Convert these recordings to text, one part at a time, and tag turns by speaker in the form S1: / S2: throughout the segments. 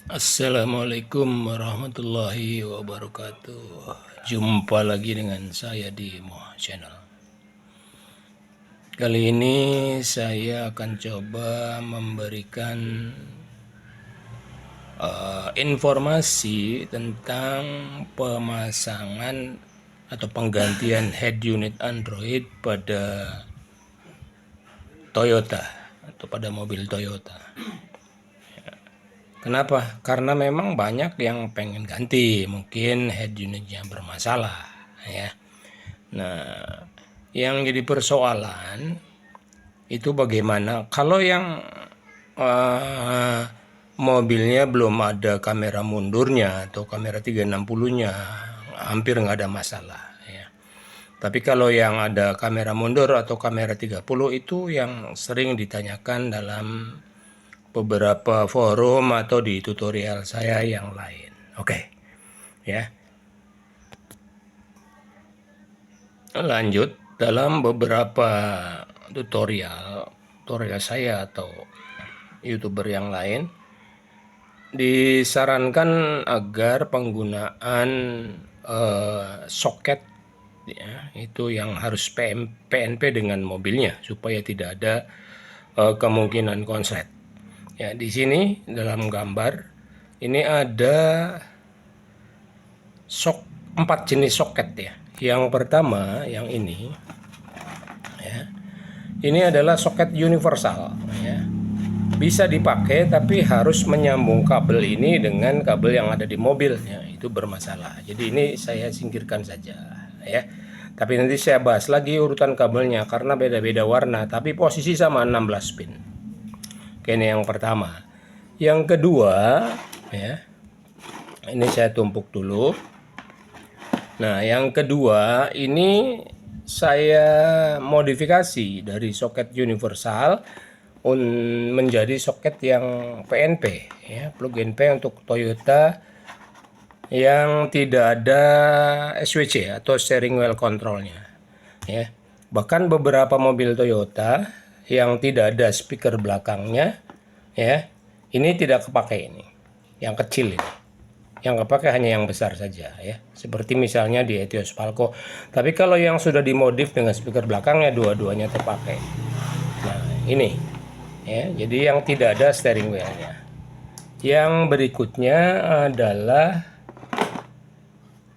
S1: Assalamualaikum warahmatullahi wabarakatuh. Jumpa lagi dengan saya di Moh Channel. Kali ini saya akan coba memberikan informasi tentang pemasangan atau penggantian head unit Android pada Toyota atau pada mobil Toyota. Kenapa? Karena memang banyak yang pengen ganti, mungkin head unitnya bermasalah, ya. Nah, yang jadi persoalan itu bagaimana kalau yang mobilnya belum ada kamera mundurnya atau kamera 360-nya, hampir nggak ada masalah, ya. Tapi kalau yang ada kamera mundur atau kamera 30 itu yang sering ditanyakan dalam beberapa forum atau di tutorial saya yang lain. Oke, ya. Lanjut, dalam beberapa tutorial saya atau YouTuber yang lain disarankan agar penggunaan soket, ya, itu yang harus PNP dengan mobilnya supaya tidak ada kemungkinan konslet. Ya, di sini dalam gambar ini ada 4 jenis soket, ya. Yang pertama yang ini, ya, ini adalah soket universal, ya. Bisa dipakai tapi harus menyambung kabel ini dengan kabel yang ada di mobil, ya, itu bermasalah. Jadi ini saya singkirkan saja, ya. Tapi nanti saya bahas lagi urutan kabelnya karena beda-beda warna tapi posisi sama 16 pin. Oke, ini yang pertama. Yang kedua, ya, ini saya tumpuk dulu. Nah, yang kedua ini saya modifikasi dari soket universal menjadi soket yang PNP, ya, plug and play untuk Toyota yang tidak ada SWC atau steering wheel controlnya, ya. Bahkan beberapa mobil Toyota yang tidak ada speaker belakangnya, ya, ini tidak kepake, ini yang kecil ini. Yang kepake hanya yang besar saja, ya. Seperti misalnya di Etios Falco. Tapi kalau yang sudah dimodif dengan speaker belakangnya dua-duanya terpakai. Nah, ini, ya. Jadi yang tidak ada steering wheel-nya. Yang berikutnya adalah,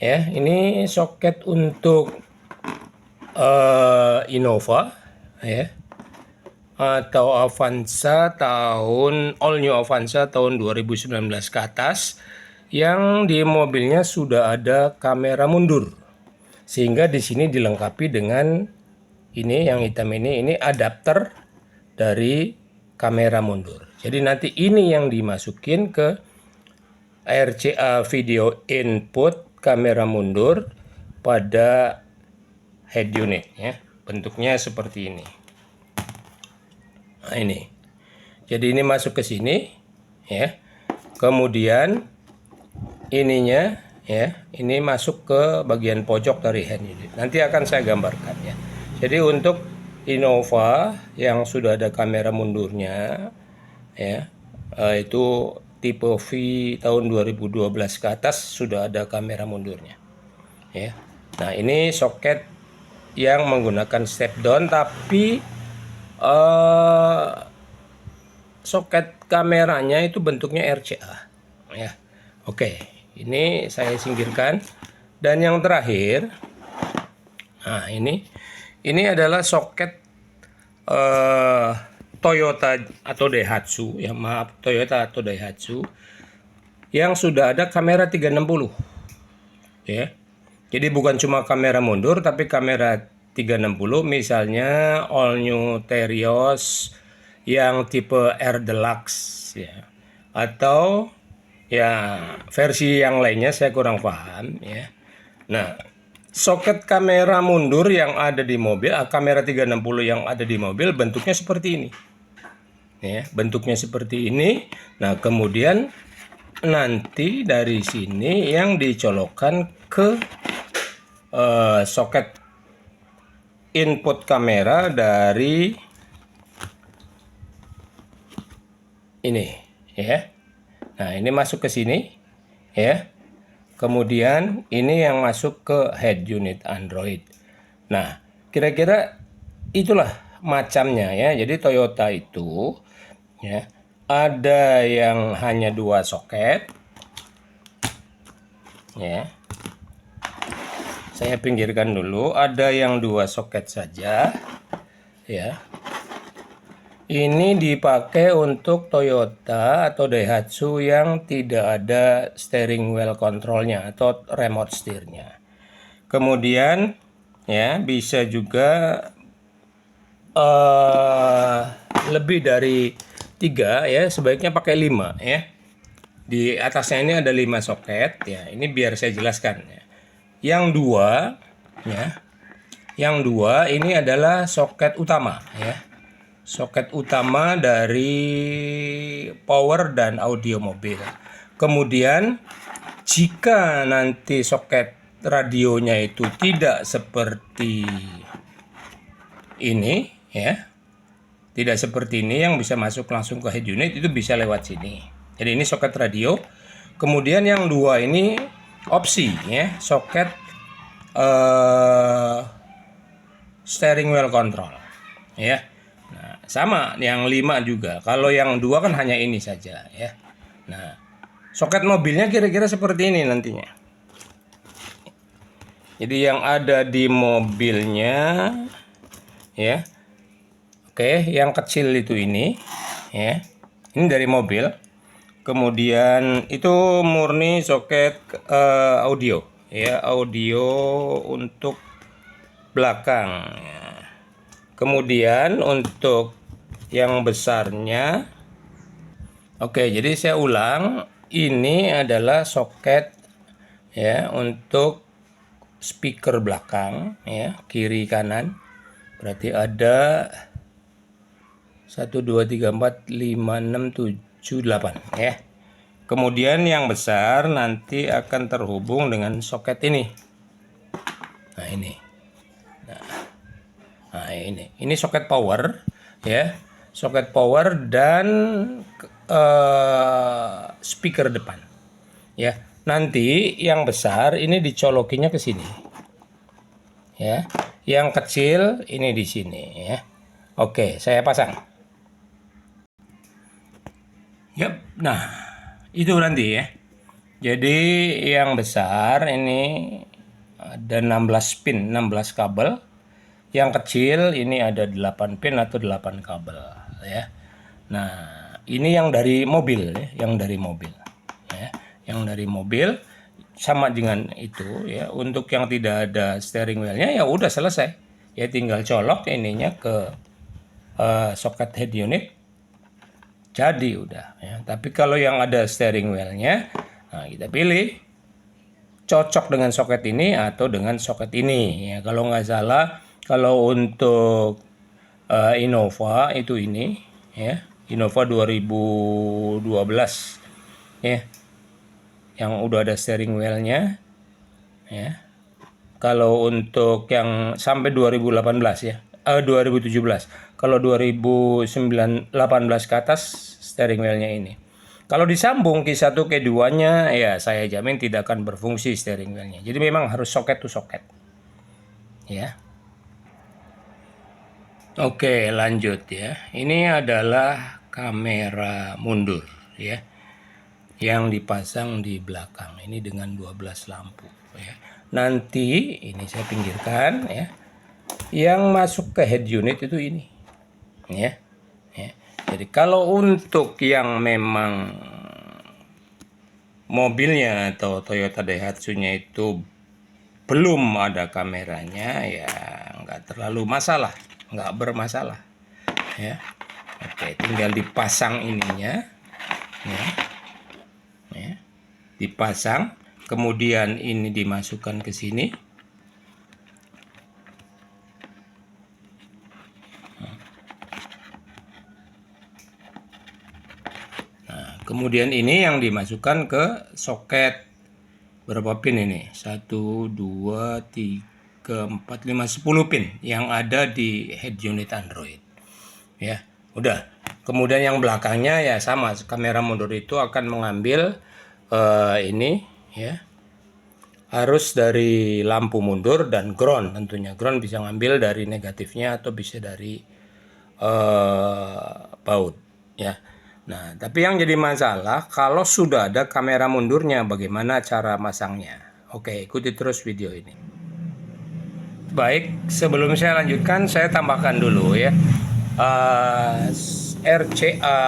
S1: ya, ini soket untuk Innova, ya, atau Avanza all new Avanza tahun 2019 ke atas, yang di mobilnya sudah ada kamera mundur, sehingga di sini dilengkapi dengan ini yang hitam ini adapter dari kamera mundur. Jadi nanti ini yang dimasukin ke RCA video input kamera mundur pada head unit, ya. Bentuknya seperti ini. Nah, ini. Jadi ini masuk ke sini, ya. Kemudian ininya, ya, ini masuk ke bagian pojok dari head unit. Nanti akan saya gambarkan, ya. Jadi untuk Innova yang sudah ada kamera mundurnya, ya, itu tipe V tahun 2012 ke atas sudah ada kamera mundurnya, ya. Nah, ini soket yang menggunakan step down tapi soket kameranya itu bentuknya RCA, ya. Oke, ini saya singkirkan. Dan yang terakhir, nah, ini adalah soket Toyota atau Daihatsu, ya, maaf, Toyota atau Daihatsu yang sudah ada kamera 360, ya. Jadi bukan cuma kamera mundur tapi kamera 360, misalnya all new Terios yang tipe R Deluxe, ya, atau ya versi yang lainnya saya kurang paham, ya. Nah, soket kamera mundur yang ada di mobil, kamera 360 yang ada di mobil bentuknya seperti ini, ya, bentuknya seperti ini. Nah, kemudian nanti dari sini yang dicolokkan ke soket input kamera dari ini, ya. Nah, ini masuk ke sini ya. Kemudian ini yang masuk ke head unit Android. Nah, kira-kira itulah macamnya ya. Jadi Toyota itu ya ada yang hanya 2 soket ya. Saya pinggirkan dulu, ada yang 2 soket saja ya. Ini dipakai untuk Toyota atau Daihatsu yang tidak ada steering wheel controlnya atau remote steernya. Kemudian ya bisa juga lebih dari 3 ya, sebaiknya pakai 5 ya. Di atasnya ini ada 5 soket ya. Ini biar saya jelaskan ya. Yang 2 ya. Yang 2 ini adalah soket utama ya. Soket utama dari power dan audio mobil. Kemudian jika nanti soket radionya itu tidak seperti ini ya, tidak seperti ini yang bisa masuk langsung ke head unit, itu bisa lewat sini. Jadi ini soket radio. Kemudian yang 2 ini opsi ya, soket steering wheel control ya. Nah, sama yang 5 juga. Kalau yang 2 kan hanya ini saja ya. Nah, soket mobilnya kira-kira seperti ini nantinya. Jadi yang ada di mobilnya ya. Oke, yang kecil itu ini ya. Ini dari mobil. Kemudian itu murni soket audio ya, audio untuk belakang ya. Kemudian untuk yang besarnya, oke, jadi saya ulang, ini adalah soket ya untuk speaker belakang ya, kiri kanan. Berarti ada 1 2 3 4 5 6 7 8 ya. Kemudian yang besar nanti akan terhubung dengan soket ini. Nah, ini. Nah, ini soket power ya, soket power dan speaker depan ya. Nanti yang besar ini dicolokinya ke sini ya, yang kecil ini di sini ya. Oke, saya pasang. Yap, nah itu nanti ya. Jadi yang besar ini ada 16 pin, 16 kabel. Yang kecil ini ada 8 pin atau 8 kabel ya. Nah, ini yang dari mobil ya, yang dari mobil ya. Yang dari mobil sama dengan itu ya. Untuk yang tidak ada steering wheelnya ya udah selesai. Ya tinggal colok ininya ke soket head unit. Jadi udah ya. Tapi kalau yang ada steering wheelnya, nah kita pilih cocok dengan soket ini atau dengan soket ini ya. Kalau nggak salah, kalau untuk Innova itu ini ya, Innova 2012 ya, yang udah ada steering wheelnya ya. Kalau untuk yang sampai 2018 ya, 2017. Kalau 2018 ke atas steering wheelnya ini. Kalau disambung Q1 Q2-nya ya saya jamin tidak akan berfungsi steering wheelnya. Jadi memang harus soket to soket ya. Oke, lanjut ya. Ini adalah kamera mundur ya, yang dipasang di belakang ini dengan 12 lampu ya. Nanti ini saya pinggirkan ya. Yang masuk ke head unit itu ini ya. Jadi kalau untuk yang memang mobilnya atau Toyota Daihatsu-nya itu belum ada kameranya ya nggak terlalu masalah, nggak bermasalah ya. Oke, tinggal dipasang ininya ya, dipasang, kemudian ini dimasukkan ke sini. Nah, kemudian ini yang dimasukkan ke soket. Berapa pin ini? 1 2 3 4 5 10 pin yang ada di head unit Android ya. Udah, Kemudian yang belakangnya ya sama, kamera mundur itu akan mengambil ini ya, arus dari lampu mundur dan ground. Tentunya ground bisa ngambil dari negatifnya atau bisa dari baut ya. Nah, tapi yang jadi masalah kalau sudah ada kamera mundurnya, bagaimana cara masangnya? Oke, ikuti terus video ini. Baik, sebelum saya lanjutkan, saya tambahkan dulu ya. RCA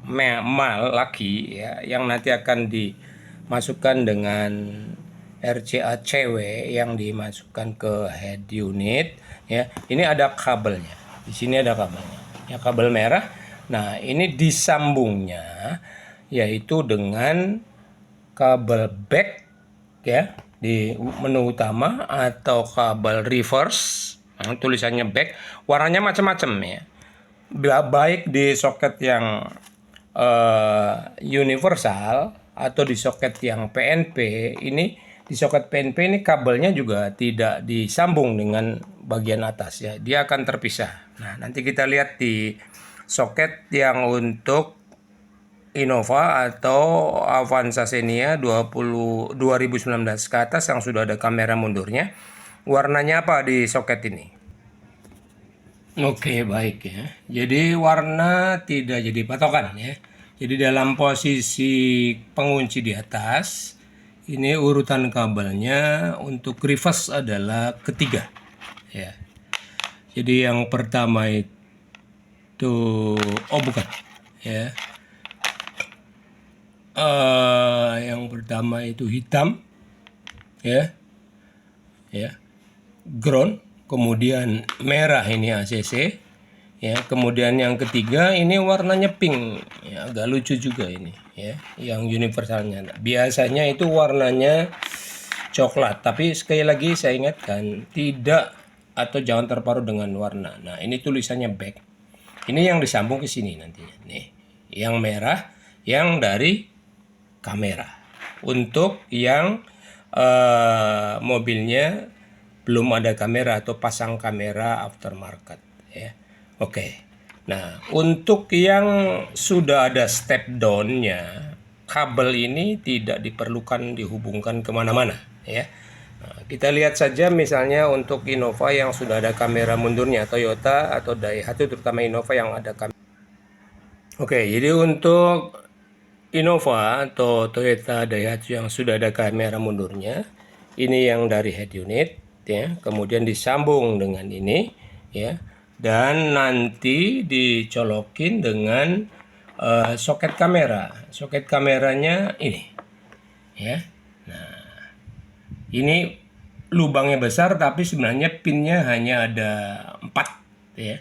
S1: mal laki ya, yang nanti akan dimasukkan dengan RCA cewek yang dimasukkan ke head unit ya. Ini ada kabelnya. Di sini ada kabelnya. Ya, kabel merah. Nah, ini disambungnya yaitu dengan kabel back ya di menu utama atau kabel reverse. Nah, tulisannya back, warnanya macam-macam ya. Baik di soket yang universal atau di soket yang PNP. Ini di soket PNP ini kabelnya juga tidak disambung dengan bagian atas ya, dia akan terpisah. Nah, nanti kita lihat di soket yang untuk Innova atau Avanza Xenia 2019 ke atas yang sudah ada kamera mundurnya, warnanya apa di soket ini. Oke, baik ya. Jadi warna tidak jadi patokan ya. Jadi dalam posisi pengunci di atas, ini urutan kabelnya untuk reverse adalah ketiga ya. Jadi yang pertama itu bukan ya. Yang pertama itu hitam ya. Ya. Ground, kemudian merah ini ACC ya. Kemudian yang ketiga ini warnanya pink ya, agak lucu juga ini ya, yang universalnya. Biasanya itu warnanya coklat, tapi sekali lagi saya ingatkan, tidak atau jangan terparu dengan warna. Nah, ini tulisannya back. Ini yang disambung ke sini nantinya. Nih, yang merah yang dari kamera. Untuk yang mobilnya belum ada kamera atau pasang kamera aftermarket ya. Oke. Nah, untuk yang sudah ada step down-nya, kabel ini tidak diperlukan dihubungkan kemana-mana ya. Nah, kita lihat saja misalnya untuk Innova yang sudah ada kamera mundurnya, Toyota atau Daihatsu, terutama Innova yang ada kamera. Oke, jadi untuk Innova atau Toyota Daihatsu yang sudah ada kamera mundurnya, ini yang dari head unit ya, kemudian disambung dengan ini ya, dan nanti dicolokin dengan soket kamera. Soket kameranya ini ya. Nah, ini lubangnya besar tapi sebenarnya pinnya hanya ada 4 ya.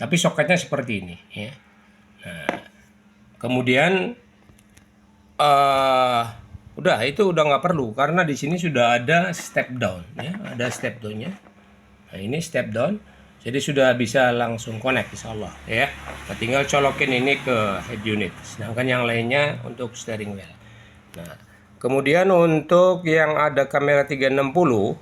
S1: Tapi soketnya seperti ini ya. Nah, kemudian udah itu udah nggak perlu karena di sini sudah ada step down ya, ada step downnya. Nah, ini step down, jadi sudah bisa langsung connect insyaallah ya. Nah, tinggal colokin ini ke head unit, sedangkan yang lainnya untuk steering wheel. Nah, kemudian untuk yang ada kamera 360,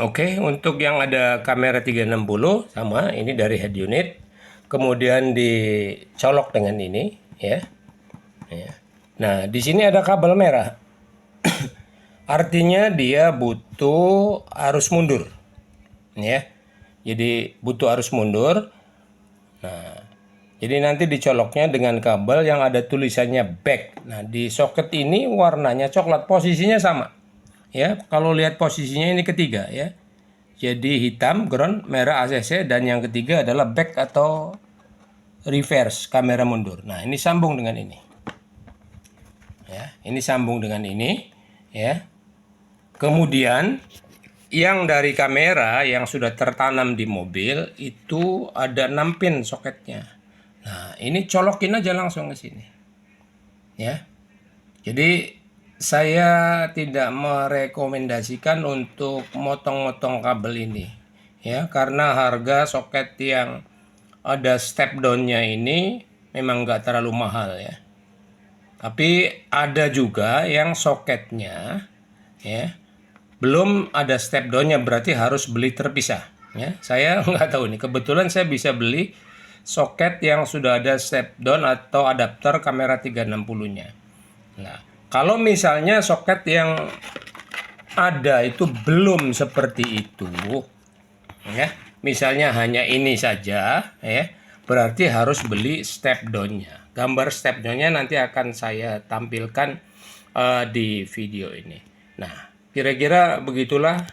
S1: oke, untuk yang ada kamera 360 sama ini dari head unit, kemudian dicolok dengan ini ya. Ya. Nah, di sini ada kabel merah. Artinya dia butuh arus mundur. Ya. Jadi butuh arus mundur. Nah, jadi nanti dicoloknya dengan kabel yang ada tulisannya back. Nah, di soket ini warnanya coklat, posisinya sama. Ya, kalau lihat posisinya ini ketiga ya. Jadi hitam, ground, merah ACC, dan yang ketiga adalah back atau reverse, kamera mundur. Nah, ini sambung dengan ini. Ya, ini sambung dengan ini ya. Kemudian yang dari kamera yang sudah tertanam di mobil itu ada 6 pin soketnya. Nah, ini colokin aja langsung ke sini ya. Jadi saya tidak merekomendasikan untuk motong-motong kabel ini ya, karena harga soket yang ada step down-nya ini memang nggak terlalu mahal ya. Tapi ada juga yang soketnya ya belum ada step down-nya, berarti harus beli terpisah. Ya, saya nggak tahu nih. Kebetulan saya bisa beli soket yang sudah ada step down atau adapter kamera 360-nya. Nah, kalau misalnya soket yang ada itu belum seperti itu, ya, misalnya hanya ini saja, ya, berarti harus beli step down-nya. Gambar step down-nya nanti akan saya tampilkan di video ini. Nah, kira-kira begitulah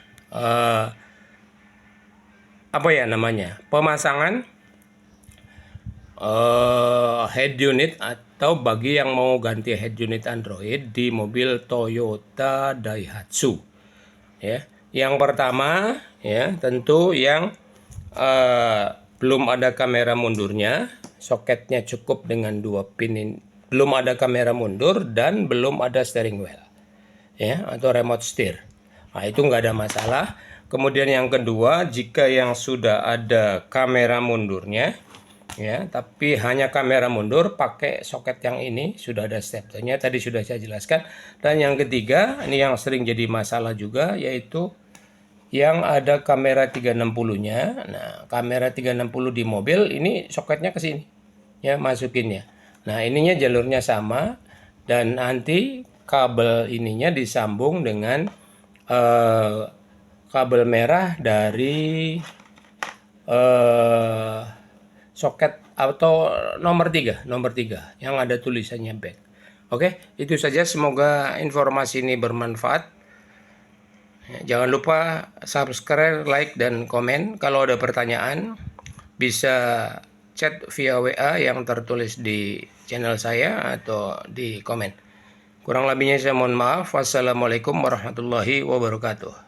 S1: apa ya namanya, pemasangan head unit atau bagi yang mau ganti head unit Android di mobil Toyota Daihatsu. Ya, yang pertama ya tentu yang belum ada kamera mundurnya, soketnya cukup dengan 2 pin ini, belum ada kamera mundur dan belum ada steering wheel, ya, atau remote steer. Nah, itu nggak ada masalah. Kemudian yang kedua, jika yang sudah ada kamera mundurnya, ya, tapi hanya kamera mundur pakai soket yang ini, sudah ada stepnya tadi sudah saya jelaskan. Dan yang ketiga, ini yang sering jadi masalah juga, yaitu yang ada kamera 360-nya. Nah, kamera 360 di mobil ini soketnya ke sini, ya, masukinnya. Nah, ininya jalurnya sama dan nanti kabel ininya disambung dengan kabel merah dari soket atau nomor 3 yang ada tulisannya back. Oke, itu saja, semoga informasi ini bermanfaat. Jangan lupa subscribe, like, dan komen. Kalau ada pertanyaan bisa chat via WA yang tertulis di channel saya atau di komen. Kurang lebihnya saya mohon maaf. Wassalamualaikum warahmatullahi wabarakatuh.